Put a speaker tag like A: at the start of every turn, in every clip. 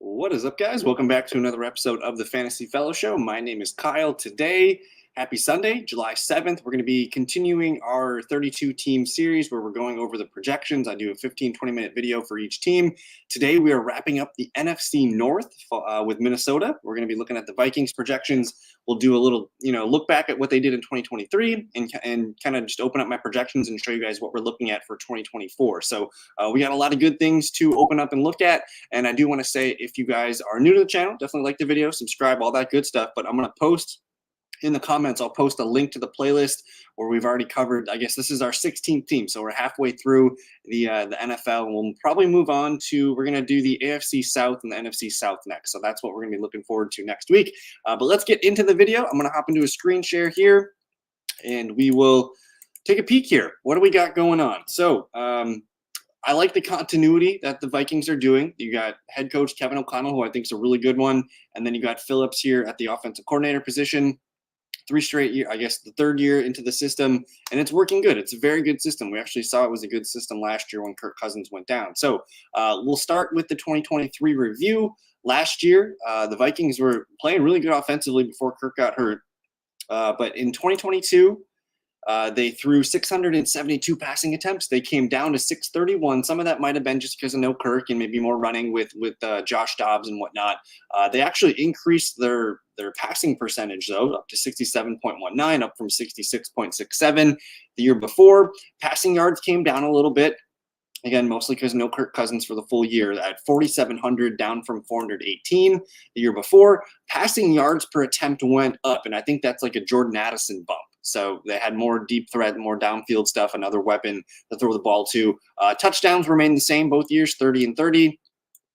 A: What is up, guys? Welcome back to another episode of the Fantasy Fellow Show. My name is Kyle. Today, happy Sunday, July 7th. We're going to be continuing our 32-team series where we're going over the projections. I do a 15-20-minute video for each team. Today, we are wrapping up the NFC North with Minnesota. We're going to be looking at the Vikings projections. We'll do a little, look back at what they did in 2023 and kind of just open up my projections and show you guys what we're looking at for 2024. So we got a lot of good things to open up and look at. And I do want to say, if you guys are new to the channel, definitely like the video, subscribe, all that good stuff. But I'm going to post in the comments, I'll post a link to the playlist where we've already covered, I guess this is our 16th team. So we're halfway through the NFL, and we'll probably move on to, we're going to do the AFC South and the NFC South next. So that's what we're going to be looking forward to next week. But let's get into the video. I'm going to hop into a screen share here, and we will take a peek here. What do we got going on? So I like the continuity that the Vikings are doing. You got head coach Kevin O'Connell, who I think is a really good one. And then you got Phillips here at the offensive coordinator position. 3 straight year, I guess the 3rd year into the system, and it's working good. It's a very good system. We actually saw it was a good system last year when Kirk Cousins went down. So we'll start with the 2023 review. Last year, the Vikings were playing really good offensively before Kirk got hurt. But in 2022, they threw 672 passing attempts. They came down to 631. Some of that might have been just because of no Kirk and maybe more running with Josh Dobbs and whatnot. They actually increased their passing percentage, though, up to 67.19, up from 66.67 the year before. Passing yards came down a little bit. Again, mostly because no Kirk Cousins for the full year at 4,700, down from 418 the year before. Passing yards per attempt went up, and I think that's like a Jordan Addison bump. So they had more deep threat, more downfield stuff, another weapon to throw the ball to. Touchdowns remained the same both years, 30 and 30.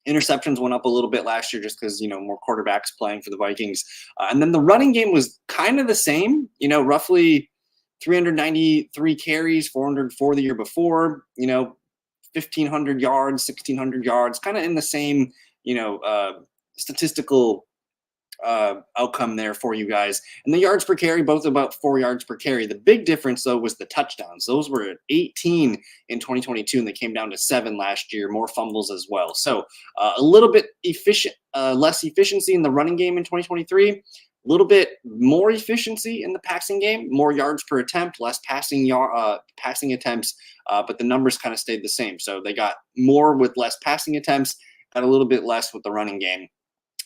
A: Interceptions went up a little bit last year just because, more quarterbacks playing for the Vikings. And then the running game was kind of the same, roughly 393 carries, 404 the year before, 1,500 yards, 1,600 yards, kind of in the same, statistical outcome there for you guys. And the yards per carry, both about 4 yards per carry. The big difference, though, was the touchdowns. Those were at 18 in 2022, and they came down to 7 last year, more fumbles as well. So a little bit less efficiency in the running game in 2023. A little bit more efficiency in the passing game, more yards per attempt, less passing attempts, but the numbers kind of stayed the same. So they got more with less passing attempts, got a little bit less with the running game.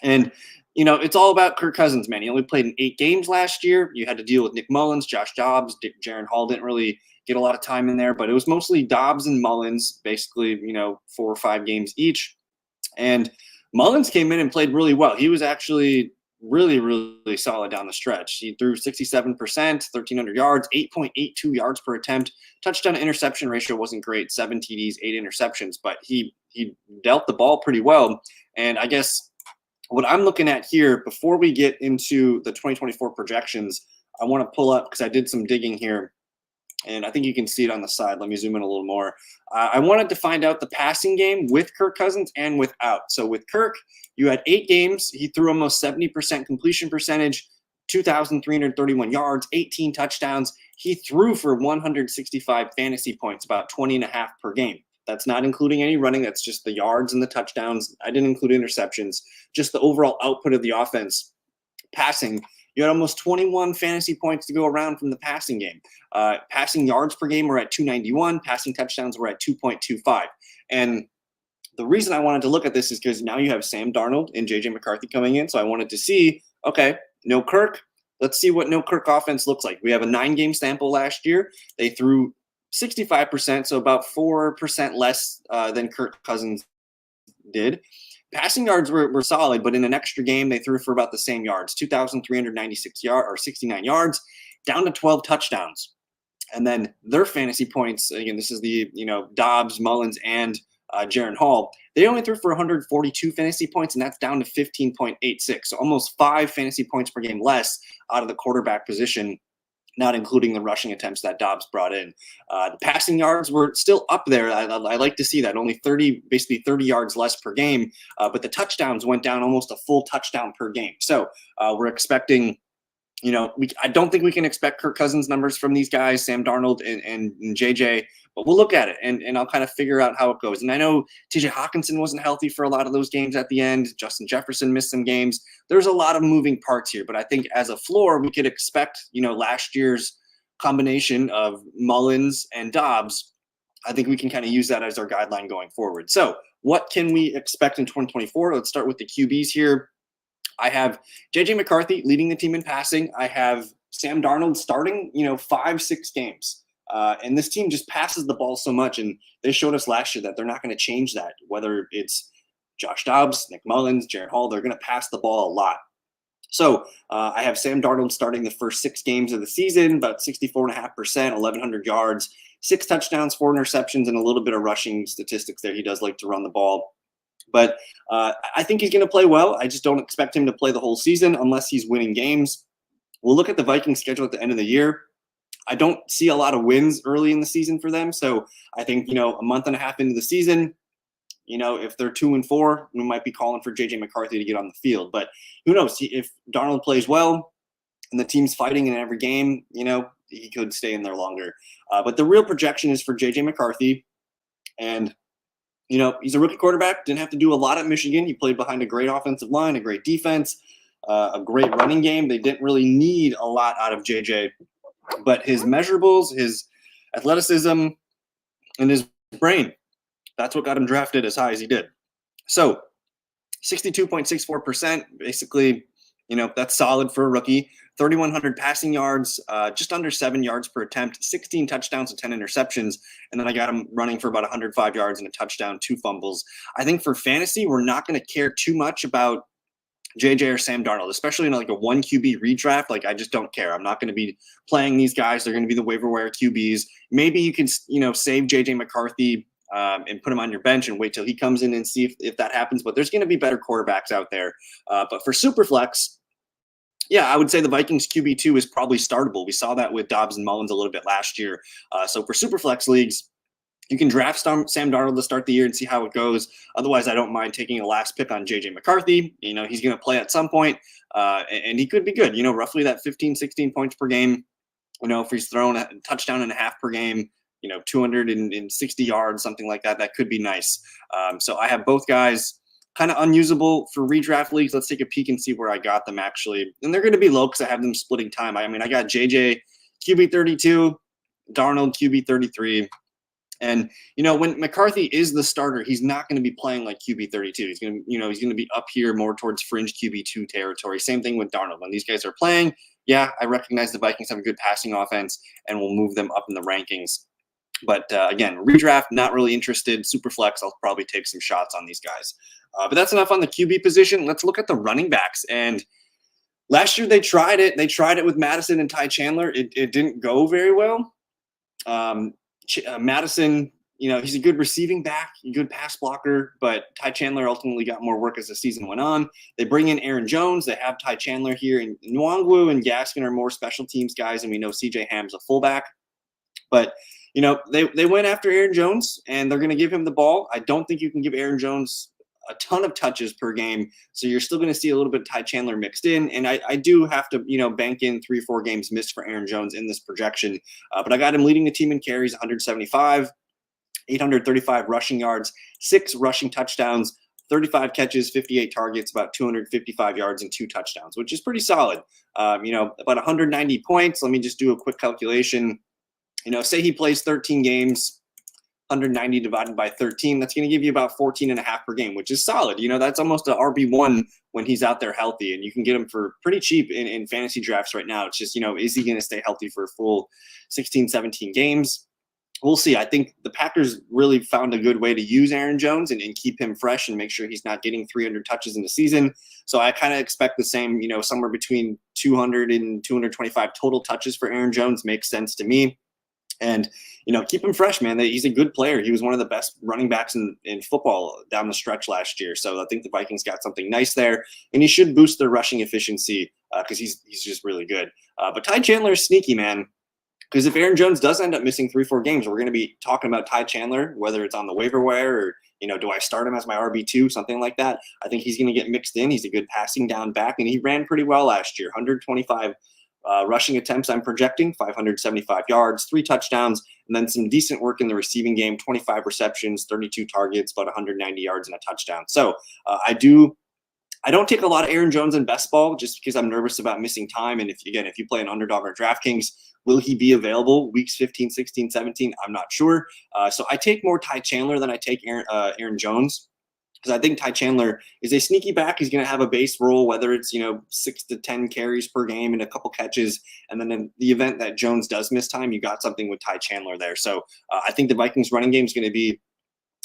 A: And it's all about Kirk Cousins, man. He only played in 8 games last year. You had to deal with Nick Mullins, Josh Dobbs, Jaren Hall didn't really get a lot of time in there, but it was mostly Dobbs and Mullins, basically, 4 or 5 games each. And Mullins came in and played really well. He was actually really, really solid down the stretch. He threw 67%, 1,300 yards, 8.82 yards per attempt. Touchdown to interception ratio wasn't great, 7 TDs, 8 interceptions, but he dealt the ball pretty well. And I guess what I'm looking at here, before we get into the 2024 projections, I want to pull up, because I did some digging here, and I think you can see it on the side. Let me zoom in a little more. I wanted to find out the passing game with Kirk Cousins and without. So with Kirk, you had 8 games. He threw almost 70% completion percentage, 2,331 yards, 18 touchdowns. He threw for 165 fantasy points, about 20.5 per game. That's not including any running. That's just the yards and the touchdowns. I didn't include interceptions. Just the overall output of the offense. Passing, you had almost 21 fantasy points to go around from the passing game. Passing yards per game were at 291. Passing touchdowns were at 2.25. And the reason I wanted to look at this is because now you have Sam Darnold and JJ McCarthy coming in. So I wanted to see, okay, no Kirk. Let's see what no Kirk offense looks like. We have a 9-game sample last year. They threw 65%, so about 4% less than Kirk Cousins did. Passing yards were solid, but in an extra game, they threw for about the same yards, 2,396 yards or 69 yards, down to 12 touchdowns. And then their fantasy points, again, this is the, Dobbs, Mullins, and Jaren Hall. They only threw for 142 fantasy points, and that's down to 15.86. So almost 5 fantasy points per game less out of the quarterback position, not including the rushing attempts that Dobbs brought in. The passing yards were still up there. I like to see that. Only basically 30 yards less per game, but the touchdowns went down almost a full touchdown per game. So we're expecting I don't think we can expect Kirk Cousins numbers from these guys, Sam Darnold and JJ, but we'll look at it and I'll kind of figure out how it goes. And I know TJ Hawkinson wasn't healthy for a lot of those games at the end. Justin Jefferson missed some games. There's a lot of moving parts here, but I think as a floor, we could expect, last year's combination of Mullins and Dobbs. I think we can kind of use that as our guideline going forward. So what can we expect in 2024? Let's start with the QBs here. I have JJ McCarthy leading the team in passing. I have Sam Darnold starting, 5-6 games. And this team just passes the ball so much. And they showed us last year that they're not going to change that, whether it's Josh Dobbs, Nick Mullins, Jared Hall, they're going to pass the ball a lot. So I have Sam Darnold starting the first 6 games of the season, about 64.5%, 1,100 yards, 6 touchdowns, 4 interceptions, and a little bit of rushing statistics there. He does like to run the ball. But I think he's going to play well. I just don't expect him to play the whole season unless he's winning games. We'll look at the Vikings schedule at the end of the year. I don't see a lot of wins early in the season for them. So I think, a month and a half into the season, if they're 2-4, we might be calling for JJ McCarthy to get on the field. But who knows? If Darnold plays well and the team's fighting in every game, he could stay in there longer. But the real projection is for JJ McCarthy. And he's a rookie quarterback, didn't have to do a lot at Michigan. He played behind a great offensive line, a great defense, a great running game. They didn't really need a lot out of JJ, but his measurables, his athleticism, and his brain, that's what got him drafted as high as he did. So 62.64%, basically, that's solid for a rookie. 3,100 passing yards, just under 7 yards per attempt, 16 touchdowns and 10 interceptions. And then I got him running for about 105 yards and a touchdown, 2 fumbles. I think for fantasy, we're not going to care too much about JJ or Sam Darnold, especially in like a 1 QB redraft. Like, I just don't care. I'm not going to be playing these guys. They're going to be the waiver wire QBs. Maybe you can, save JJ McCarthy and put him on your bench and wait till he comes in and see if that happens. But there's going to be better quarterbacks out there. But for Superflex, yeah, I would say the Vikings QB2 is probably startable. We saw that with Dobbs and Mullins a little bit last year. So for Superflex leagues, you can draft Sam Darnold to start the year and see how it goes. Otherwise, I don't mind taking a last pick on JJ McCarthy. He's going to play at some point, and he could be good. Roughly that 15, 16 points per game. If he's throwing a touchdown and a half per game, 260 yards, something like that, that could be nice. So I have both guys kind of unusable for redraft leagues. Let's take a peek and see where I got them actually. And they're going to be low because I have them splitting time. I got JJ QB 32, Darnold QB 33. And, when McCarthy is the starter, he's not going to be playing like QB 32. He's going to, he's going to be up here more towards fringe QB2 territory. Same thing with Darnold. When these guys are playing, yeah, I recognize the Vikings have a good passing offense and we'll move them up in the rankings. But again, redraft, not really interested. Superflex, I'll probably take some shots on these guys. But that's enough on the QB position. Let's look at the running backs. And last year they tried it. They tried it with Madison and Ty Chandler. It didn't go very well. Madison, he's a good receiving back, a good pass blocker, but Ty Chandler ultimately got more work as the season went on. They bring in Aaron Jones. They have Ty Chandler here. And Nwangwu and Gaskin are more special teams guys, and we know CJ Ham's a fullback. But they went after Aaron Jones, and they're going to give him the ball. I don't think you can give Aaron Jones a ton of touches per game, so you're still going to see a little bit of Ty Chandler mixed in. And I do have to, bank in 3-4 games missed for Aaron Jones in this projection. But I got him leading the team in carries, 175, 835 rushing yards, 6 rushing touchdowns, 35 catches, 58 targets, about 255 yards and 2 touchdowns, which is pretty solid. About 190 points. Let me just do a quick calculation. Say he plays 13 games, 190 divided by 13, that's going to give you about 14.5 per game, which is solid. That's almost an RB1 when he's out there healthy, and you can get him for pretty cheap in fantasy drafts right now. It's just, is he going to stay healthy for a full 16, 17 games? We'll see. I think the Packers really found a good way to use Aaron Jones and keep him fresh and make sure he's not getting 300 touches in the season. So I kind of expect the same, somewhere between 200 and 225 total touches for Aaron Jones makes sense to me. And, keep him fresh, man. He's a good player. He was one of the best running backs in football down the stretch last year. So I think the Vikings got something nice there. And he should boost their rushing efficiency because he's just really good. But Ty Chandler is sneaky, man. Because if Aaron Jones does end up missing 3-4 games, we're going to be talking about Ty Chandler, whether it's on the waiver wire or, do I start him as my RB2, something like that. I think he's going to get mixed in. He's a good passing down back, and he ran pretty well last year, 125 Rushing attempts, I'm projecting 575 yards, 3 touchdowns, and then some decent work in the receiving game, 25 receptions, 32 targets, about 190 yards and a touchdown. So I don't take a lot of Aaron Jones in best ball just because I'm nervous about missing time. And if you play an underdog or DraftKings, will he be available weeks 15, 16, 17? I'm not sure. So I take more Ty Chandler than I take Aaron Jones, because I think Ty Chandler is a sneaky back. He's going to have a base role, whether it's 6 to 10 carries per game and a couple catches. And then in the event that Jones does miss time, you got something with Ty Chandler there. So I think the Vikings running game is going to be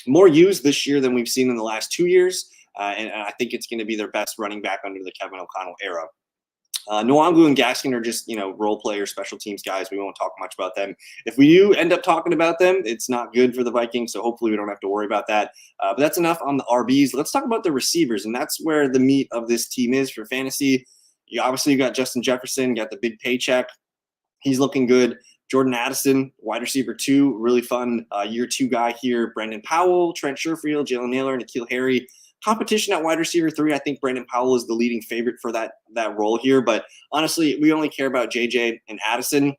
A: more used this year than we've seen in the last 2 years. And I think it's going to be their best running back under the Kevin O'Connell era. Nwangwu and Gaskin are just, role players, special teams guys. We won't talk much about them. If we do end up talking about them, it's not good for the Vikings, so hopefully we don't have to worry about that. But that's enough on the RBs. Let's talk about the receivers, and that's where the meat of this team is for fantasy. You got Justin Jefferson, got the big paycheck. He's looking good. Jordan Addison, wide receiver 2, really fun year 2 guy here. Brandon Powell, Trent Sherfield, Jalen Nailor, and N'Keal Harry. Competition at wide receiver 3. I think Brandon Powell is the leading favorite for that role here. But honestly, we only care about JJ and Addison.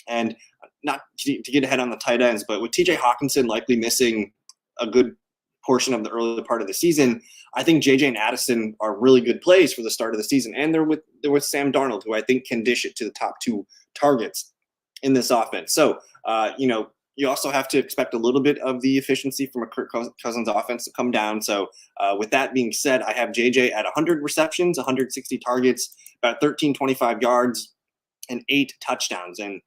A: And not to get ahead on the tight ends, but with TJ Hawkinson likely missing a good portion of the early part of the season, I think JJ and Addison are really good plays for the start of the season. And they're with Sam Darnold, who I think can dish it to the top 2 targets in this offense. So, you also have to expect a little bit of the efficiency from a Kirk Cousins offense to come down. So with that being said, I have JJ at 100 receptions, 160 targets, about 1,325 yards, and 8 touchdowns. And,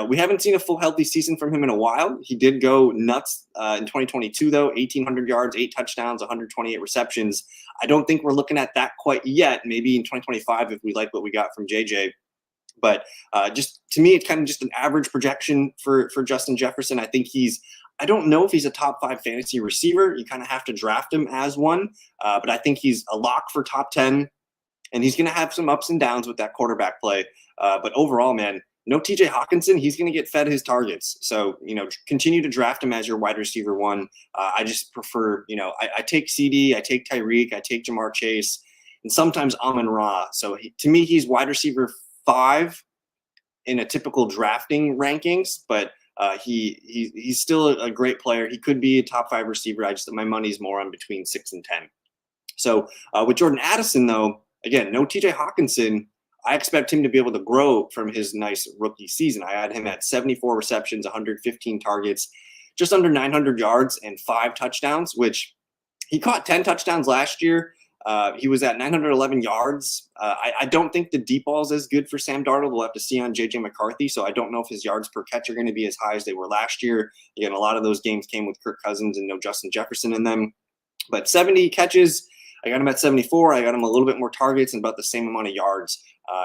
A: we haven't seen a full healthy season from him in a while. He did go nuts in 2022, though, 1,800 yards, 8 touchdowns, 128 receptions. I don't think we're looking at that quite yet. Maybe in 2025 if we like what we got from JJ. But just to me, it's kind of just an average projection for Justin Jefferson. I think I don't know if he's a top 5 fantasy receiver. You kind of have to draft him as one. But I think he's a lock for top 10. And he's going to have some ups and downs with that quarterback play. But overall, man, no TJ Hawkinson, he's going to get fed his targets. So, continue to draft him as your wide receiver 1. I just prefer, I take CD, I take Tyreek, I take Jamar Chase, and sometimes Amon-Ra. So to me, he's wide receiver 5 in a typical drafting rankings, but he's still a great player. He could be a top 5 receiver. My money's more on between 6 and 10. So with Jordan Addison, though, again, no TJ Hawkinson. I expect him to be able to grow from his nice rookie season. I had him at 74 receptions, 115 targets, just under 900 yards and 5 touchdowns, which he caught 10 touchdowns last year. He was at 911 yards. I don't think the deep ball is as good for Sam Darnold. We'll have to see on JJ McCarthy. So I don't know if his yards per catch are going to be as high as they were last year. Again, a lot of those games came with Kirk Cousins and no Justin Jefferson in them. But 70 catches, I got him at 74. I got him a little bit more targets and about the same amount of yards.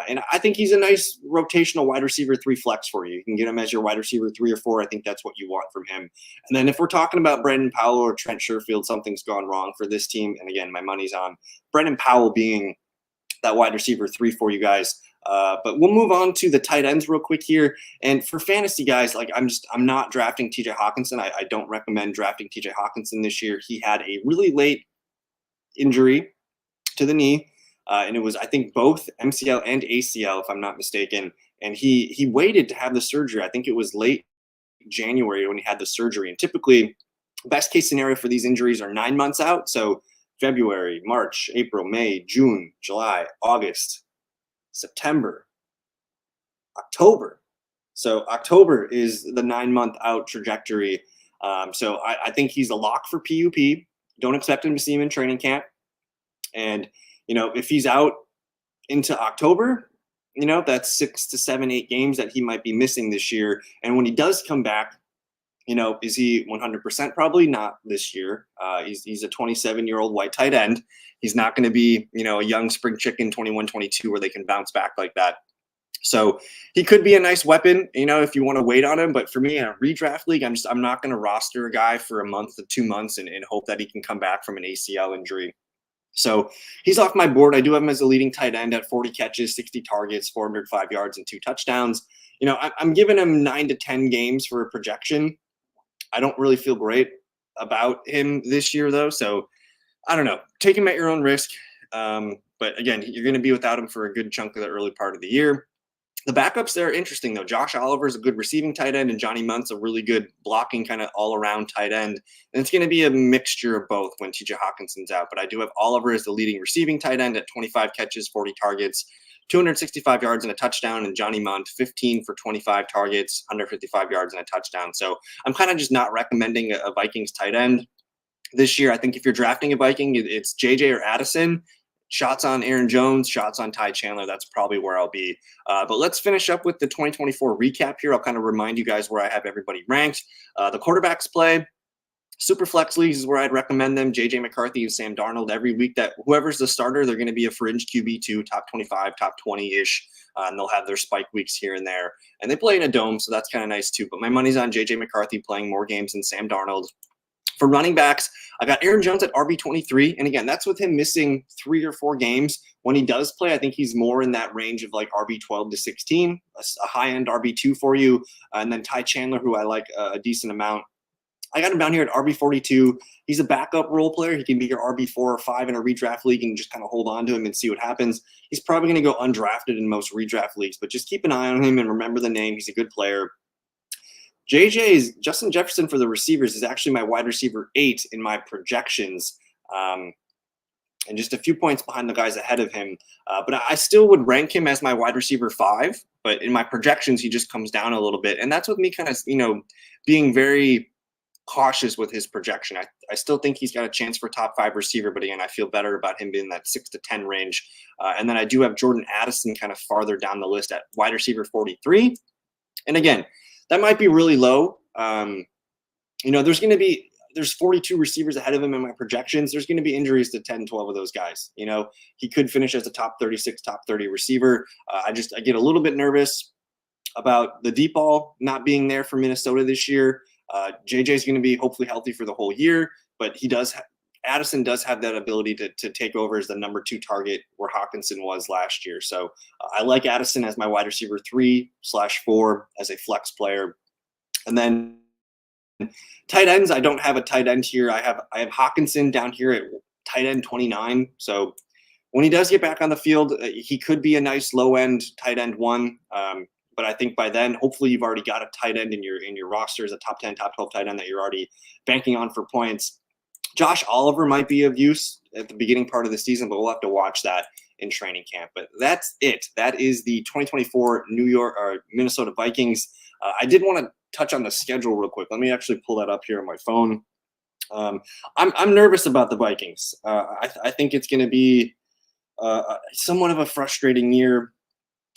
A: And I think he's a nice rotational wide receiver 3 flex for you. You can get him as your wide receiver 3 or 4. I think that's what you want from him. And then if we're talking about Brandon Powell or Trent Sherfield, something's gone wrong for this team. And again, my money's on Brandon Powell being that wide receiver 3 for you guys. But we'll move on to the tight ends real quick here. And for fantasy guys, I'm not drafting TJ Hawkinson. I don't recommend drafting TJ Hawkinson this year. He had a really late injury to the knee. And it was, I think, both MCL and ACL, if I'm not mistaken. And he waited to have the surgery. I think it was late January when he had the surgery. And typically, best case scenario for these injuries are 9 months out. So February, March, April, May, June, July, August, September, October. So October is the 9-month out trajectory. So I think he's a lock for PUP. Don't expect him to see him in training camp. And if he's out into October, that's 6 to 7, 8 games that he might be missing this year. And when he does come back, is he 100%? Probably not this year. He's a 27-year-old white tight end. He's not going to be, a young spring chicken 21, 22 where they can bounce back like that. So he could be a nice weapon, if you want to wait on him. But for me in a redraft league, I'm not going to roster a guy for a month to 2 months and hope that he can come back from an ACL injury. So he's off my board. I do have him as a leading tight end at 40 catches, 60 targets, 405 yards, and 2 touchdowns. I'm giving him 9 to 10 games for a projection. I don't really feel great about him this year, though. So I don't know. Take him at your own risk. But again, you're going to be without him for a good chunk of the early part of the year. The backups there are interesting, though. Josh Oliver is a good receiving tight end, and Johnny Munt's a really good blocking kind of all-around tight end. And it's going to be a mixture of both when TJ Hawkinson's out. But I do have Oliver as the leading receiving tight end at 25 catches, 40 targets, 265 yards and a touchdown, and Johnny Munt 15 for 25 targets, 155 yards and a touchdown. So I'm kind of just not recommending a Vikings tight end this year. I think if you're drafting a Viking, it's JJ or Addison. Shots on Aaron Jones, shots on Ty Chandler. That's probably where I'll be. But let's finish up with the 2024 recap here. I'll kind of remind you guys where I have everybody ranked. The quarterbacks play. Super flex leagues is where I'd recommend them. JJ McCarthy and Sam Darnold every week. That whoever's the starter, they're going to be a fringe QB2, top 25, top 20-ish. And they'll have their spike weeks here and there. And they play in a dome, so that's kind of nice too. But my money's on JJ McCarthy playing more games than Sam Darnold. For running backs, I got Aaron Jones at RB23. And again, that's with him missing 3 or 4 games. When he does play, I think he's more in that range of like RB12 to 16, a high-end RB2 for you. And then Ty Chandler, who I like a decent amount. I got him down here at RB42. He's a backup role player. He can be your RB4 or 5 in a redraft league and just kind of hold on to him and see what happens. He's probably going to go undrafted in most redraft leagues, but just keep an eye on him and remember the name. He's a good player. Justin Jefferson for the receivers is actually my wide receiver 8 in my projections, and just a few points behind the guys ahead of him. But I still would rank him as my wide receiver 5, but in my projections, he just comes down a little bit. And that's with me kind of, being very cautious with his projection. I still think he's got a chance for top 5 receiver, but again, I feel better about him being that 6 to 10 range. And then I do have Jordan Addison kind of farther down the list at wide receiver 43. And again, that might be really low. There's 42 receivers ahead of him in my projections. There's going to be injuries to 10, 12 of those guys. He could finish as a top 36, top 30 receiver. I get a little bit nervous about the deep ball not being there for Minnesota this year. JJ is going to be hopefully healthy for the whole year, but Addison does have that ability to take over as the number 2 target where Hawkinson was last year. So I like Addison as my wide receiver 3/4 as a flex player. And then tight ends, I don't have a tight end here. I have Hawkinson down here at tight end 29. So when he does get back on the field, he could be a nice low end tight end 1. But I think by then, hopefully you've already got a tight end in your roster as a top 10, top 12 tight end that you're already banking on for points. Josh Oliver might be of use at the beginning part of the season, but we'll have to watch that in training camp. But that's it. That is the 2024 Minnesota Vikings. I did want to touch on the schedule real quick. Let me actually pull that up here on my phone. I'm nervous about the Vikings. I think it's going to be somewhat of a frustrating year.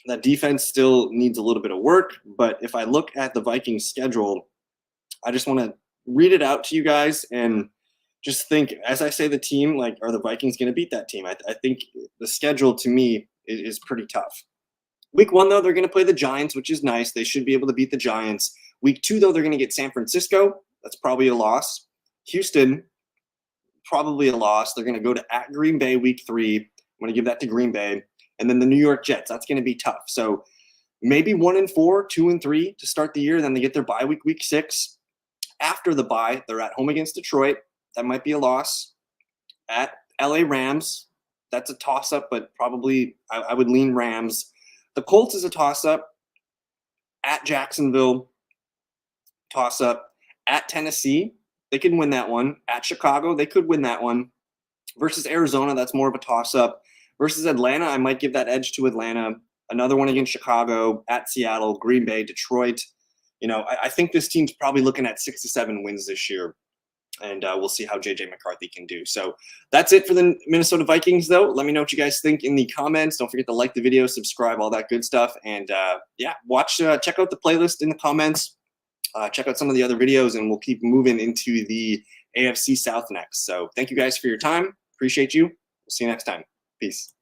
A: That defense still needs a little bit of work, but if I look at the Vikings schedule, I just want to read it out to you guys and just think, as I say the team, are the Vikings going to beat that team? I think the schedule to me is pretty tough. Week 1, though, they're going to play the Giants, which is nice. They should be able to beat the Giants. Week 2, though, they're going to get San Francisco. That's probably a loss. Houston, probably a loss. They're going to go at Green Bay week 3. I'm going to give that to Green Bay. And then the New York Jets, that's going to be tough. So maybe 1-4, 2-3 to start the year. Then they get their bye week 6. After the bye, they're at home against Detroit. That might be a loss. At LA Rams, that's a toss-up, but probably I would lean Rams. The Colts is a toss-up. At Jacksonville, toss-up. At Tennessee, they could win that one. At Chicago, they could win that one. Versus Arizona, that's more of a toss-up. Versus Atlanta, I might give that edge to Atlanta. Another one against Chicago, at Seattle, Green Bay, Detroit. I think this team's probably looking at 6 to 7 wins this year. And we'll see how JJ McCarthy can do. So that's it for the Minnesota Vikings, though. Let me know what you guys think in the comments. Don't forget to like the video, subscribe, all that good stuff. And check out the playlist in the comments. Check out some of the other videos, and we'll keep moving into the AFC South next. So thank you guys for your time. Appreciate you. We'll see you next time. Peace.